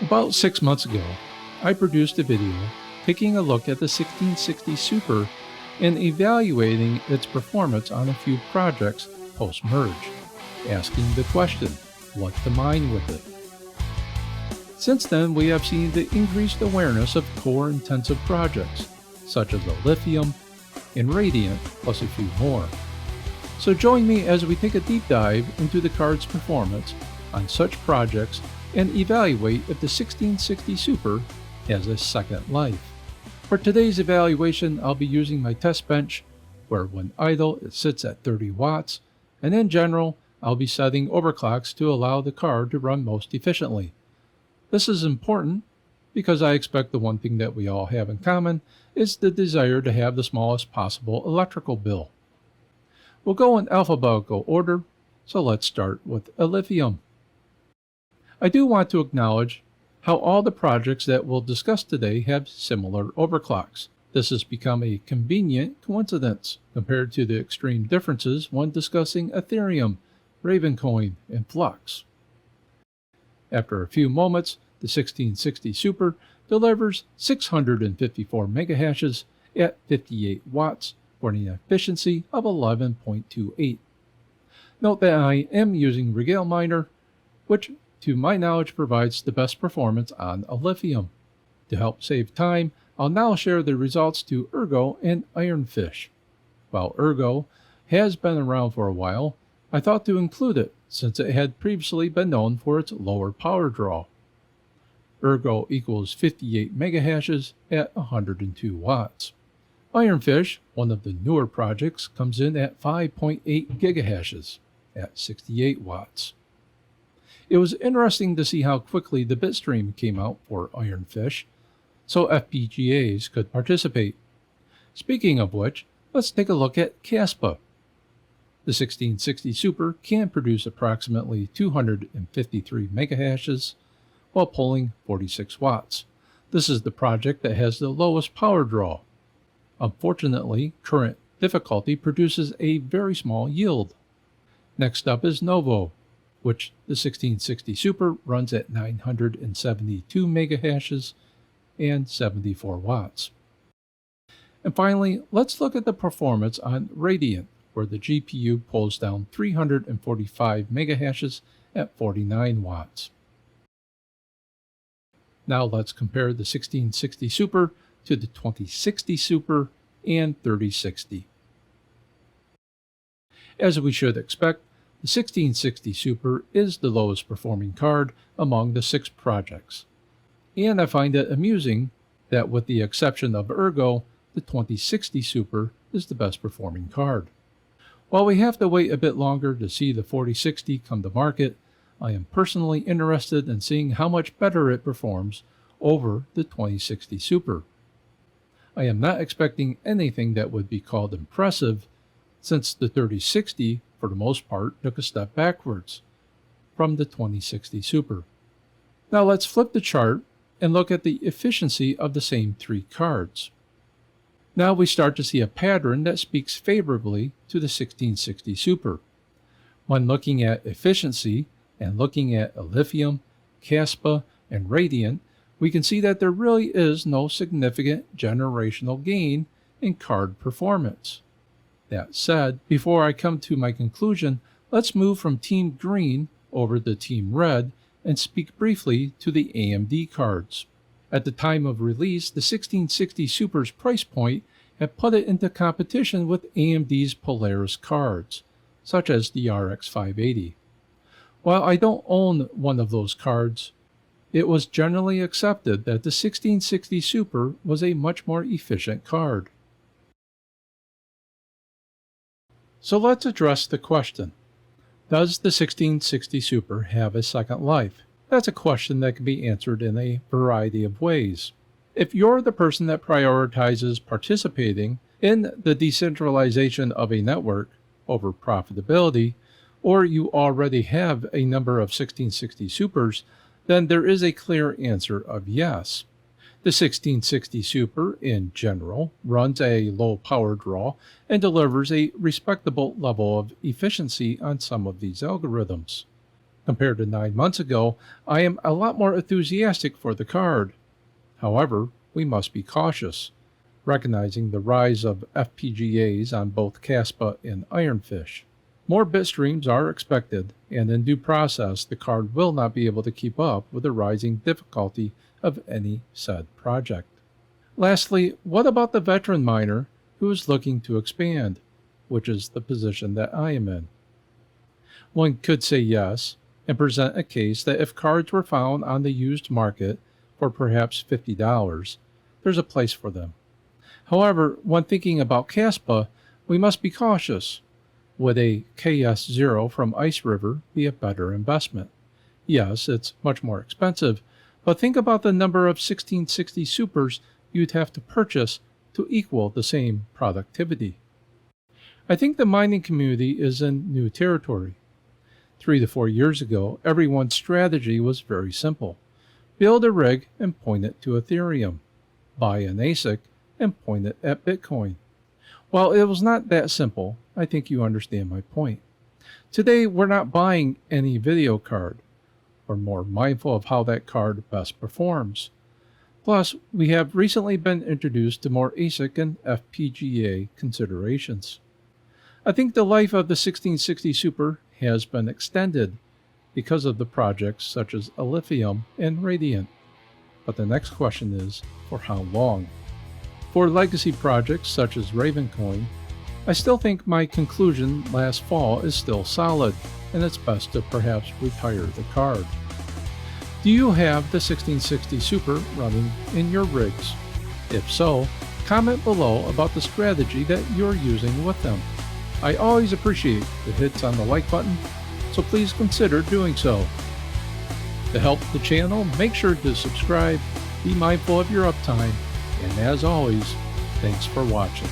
About 6 months ago, I produced a video taking a look at the 1660 Super and evaluating its performance on a few projects post-merge, asking the question, what to mine with it? Since then, we have seen the increased awareness of core-intensive projects, such as Alephium and Radiant, plus a few more. So join me as we take a deep dive into the card's performance on such projects and evaluate if the 1660 Super has a second life. For today's evaluation, I'll be using my test bench, where when idle it sits at 30 watts, and in general, I'll be setting overclocks to allow the card to run most efficiently. This is important because I expect the one thing that we all have in common is the desire to have the smallest possible electrical bill. We'll go in alphabetical order, so let's start with Alephium. I do want to acknowledge how all the projects that we'll discuss today have similar overclocks. This has become a convenient coincidence compared to the extreme differences when discussing Ethereum, Ravencoin, and Flux. After a few moments, the 1660 Super delivers 654 megahashes at 58 watts for an efficiency of 11.28. Note that I am using Regale Miner, which to my knowledge provides the best performance on Alephium. To help save time, I'll now share the results to Ergo and Ironfish. While Ergo has been around for a while, I thought to include it since it had previously been known for its lower power draw. Ergo equals 58 megahashes at 102 watts. Ironfish, one of the newer projects, comes in at 5.8 gigahashes at 68 watts. It was interesting to see how quickly the bitstream came out for Ironfish, so FPGAs could participate. Speaking of which, let's take a look at Caspa. The 1660 Super can produce approximately 253 megahashes while pulling 46 watts. This is the project that has the lowest power draw. Unfortunately, current difficulty produces a very small yield. Next up is Novo, which the 1660 Super runs at 972 megahashes and 74 watts. And finally, let's look at the performance on Radiant, where the GPU pulls down 345 megahashes at 49 watts. Now let's compare the 1660 Super to the 2060 Super and 3060. As we should expect, the 1660 Super is the lowest performing card among the 6 projects. And I find it amusing that with the exception of Ergo, the 2060 Super is the best performing card. While we have to wait a bit longer to see the 4060 come to market, I am personally interested in seeing how much better it performs over the 2060 Super. I am not expecting anything that would be called impressive, since the 3060 for the most part took a step backwards from the 2060 Super. Now let's flip the chart and look at the efficiency of the same 3 cards. Now we start to see a pattern that speaks favorably to the 1660 Super. When looking at efficiency and looking at Alephium, Caspa, and Radiant, we can see that there really is no significant generational gain in card performance. That said, before I come to my conclusion, let's move from Team Green over to Team Red and speak briefly to the AMD cards. At the time of release, the 1660 Super's price point had put it into competition with AMD's Polaris cards, such as the RX 580. While I don't own one of those cards, it was generally accepted that the 1660 Super was a much more efficient card. So let's address the question. Does the 1660 Super have a second life? That's a question that can be answered in a variety of ways. If you're the person that prioritizes participating in the decentralization of a network over profitability, or you already have a number of 1660 Supers, then there is a clear answer of yes. The 1660 Super, in general, runs a low power draw and delivers a respectable level of efficiency on some of these algorithms. Compared to 9 months ago, I am a lot more enthusiastic for the card. However, we must be cautious, recognizing the rise of FPGAs on both Caspa and Ironfish. More bit streams are expected, and in due process, the card will not be able to keep up with the rising difficulty of any said project. Lastly, what about the veteran miner who is looking to expand, which is the position that I am in? One could say yes, and present a case that if cards were found on the used market for perhaps $50, there's a place for them. However, when thinking about Caspa, we must be cautious. Would a KS0 from Ice River be a better investment? Yes, it's much more expensive, but think about the number of 1660 Supers you'd have to purchase to equal the same productivity. I think the mining community is in new territory. 3 to 4 years ago, everyone's strategy was very simple. Build a rig and point it to Ethereum. Buy an ASIC and point it at Bitcoin. While it was not that simple, I think you understand my point. Today, we're not buying any video card. We're more mindful of how that card best performs. Plus, we have recently been introduced to more ASIC and FPGA considerations. I think the life of the 1660 Super has been extended because of the projects such as Alephium and Radiant. But the next question is, for how long? For legacy projects such as Ravencoin, I still think my conclusion last fall is still solid, and it's best to perhaps retire the card. Do you have the 1660 Super running in your rigs? If so, comment below about the strategy that you're using with them. I always appreciate the hits on the like button, so please consider doing so. To help the channel, make sure to subscribe, be mindful of your uptime, and as always, thanks for watching.